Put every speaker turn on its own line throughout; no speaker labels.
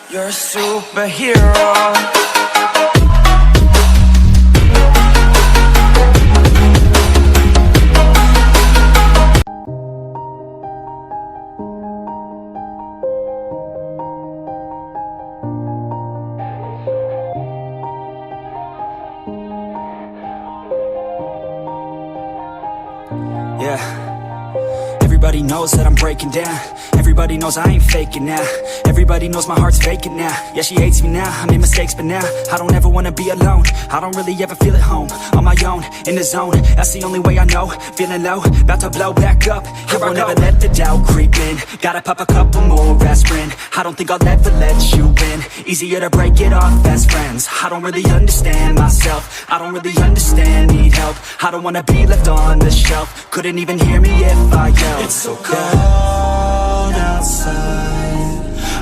You're a superhero.
Yeah. Everybody knows that I'm breaking down. Everybody knows I ain't faking now. Everybody knows my heart's vacant now. Yeah, she hates me now, I made mistakes but now I don't ever wanna be alone. I don't really ever feel at home. On my own, in the zone, that's the only way I know. Feeling low, about to blow back up. Here I never let the doubt creep in. Gotta pop a couple more aspirin. I don't think I'll ever let you in. Easier to break it off as friends. I don't really understand myself. I don't really understand, need help. I don't wanna be left on the shelf. Couldn't even hear me if I yelled.
It's so cold outside.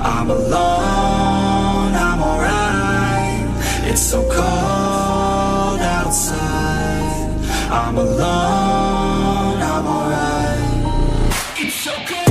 I'm alone, I'm alright. It's so cold outside. I'm alone, I'm alright. It's so cold.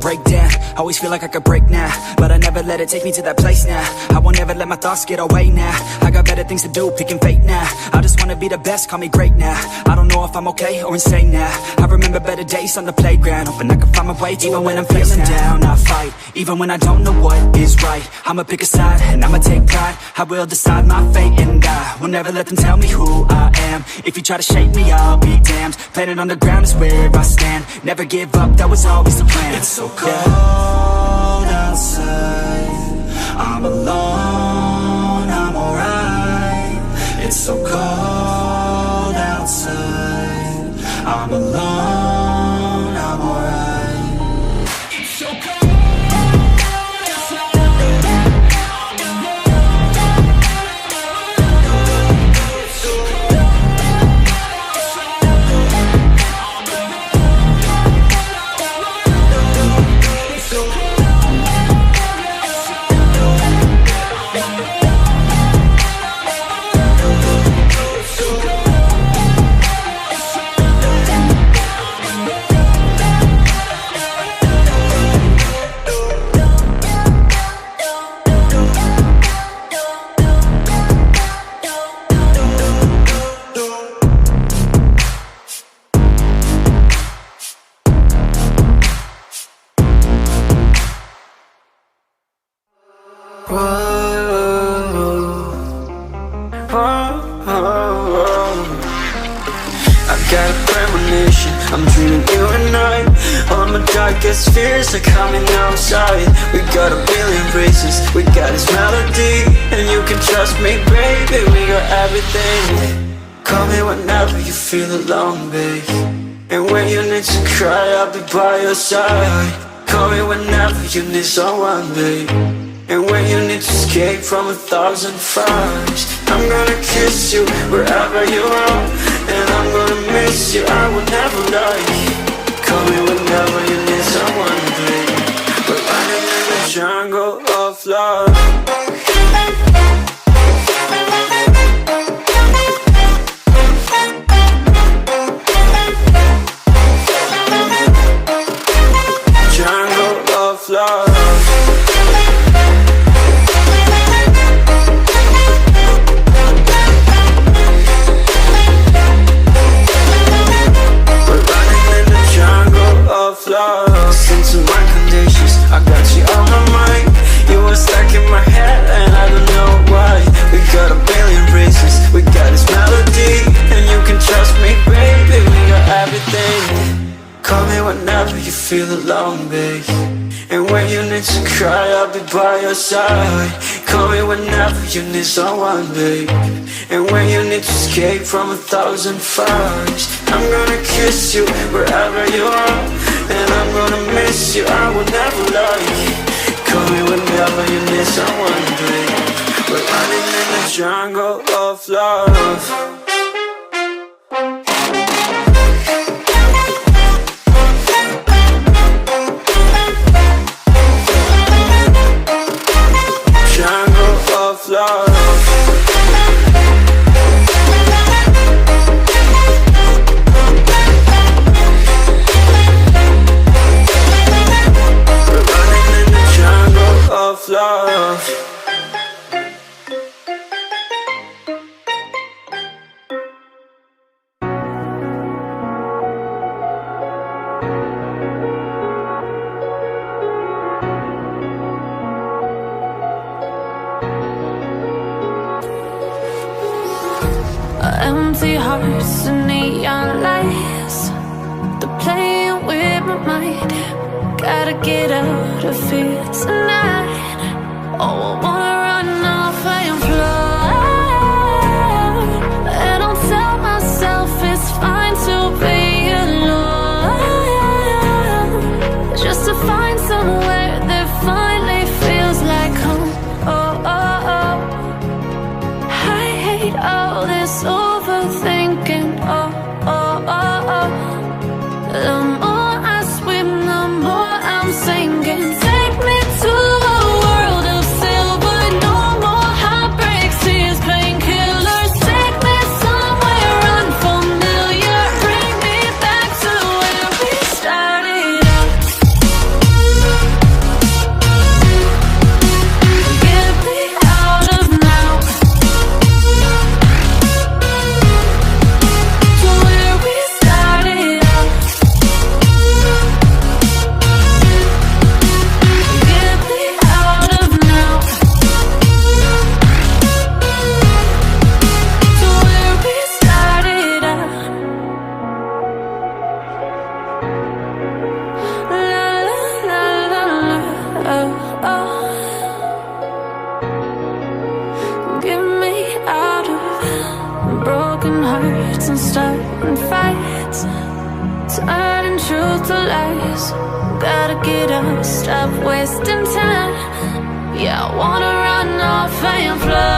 Break down, always feel like I could break now, but I never let it take me to that place now. I won't ever let my thoughts get away now. I got better things to do, picking fate now. I just wanna be the best, call me great now. I don't know if I'm okay or insane now. I remember better days on the playground, hoping I can find my way. Even when I'm feeling down, I fight. Even when I don't know what is right, I'ma pick a side and I'ma take pride. I will decide my fate and I will never let them tell me who I am. If you try to shake me, I'll be damned. Planet on the ground is where I stand. Never give up, that was always the plan.
It's so cold outside. I'm alone, I'm alright. It's so cold outside. I'm alone, I'm alright. It's so cold. I'm dreaming you and I. All my darkest fears are coming outside. We got a billion races, we got this melody. And you can trust me, baby, we got everything. Call me whenever you feel alone, babe. And when you need to cry, I'll be by your side. Call me whenever you need someone, babe. And when you need to escape from 1,000 fires, I'm gonna kiss you wherever you are. And I'm gonna miss you, I will never lie. Call me whenever you need someone, babe. We're running in the jungle of love. Jungle of love. Listen to my conditions, I got you on my mind. You were stuck in my head and I don't know why. We got a billion races, we got this melody. And you can trust me, baby, we got everything. Call me whenever you feel alone, babe. And when you need to cry, I'll be by your side. Call me whenever you need someone, babe. And when you need to escape from 1,000 fires, I'm gonna kiss you wherever you are. And I'm gonna miss you, I will never lie. Call me whenever you need someone, babe. We're running in the jungle of love. Love. We're running in the jungle of love.
Empty hearts and neon lights, they're playing with my mind. Gotta get out of here tonight. Oh, I wanna run off and fly. And I'll tell myself it's fine to be alone, just to find somewhere that finally feels like home. Oh, oh, oh. I hate all this overthinking. Oh, oh, oh, oh. The more I swim, the more I'm sinking. Take me to a world of silver. No more heartbreaks, tears, painkillers. Take me somewhere unfamiliar. Bring me back to where we started out. Get me out of now, to where we started out. Get me out of now, to where we started out. La la la la la, oh, oh. Get me out of broken hearts and starting fights, turning truth to lies. Gotta get up, stop wasting time. Yeah, I wanna run off and fly.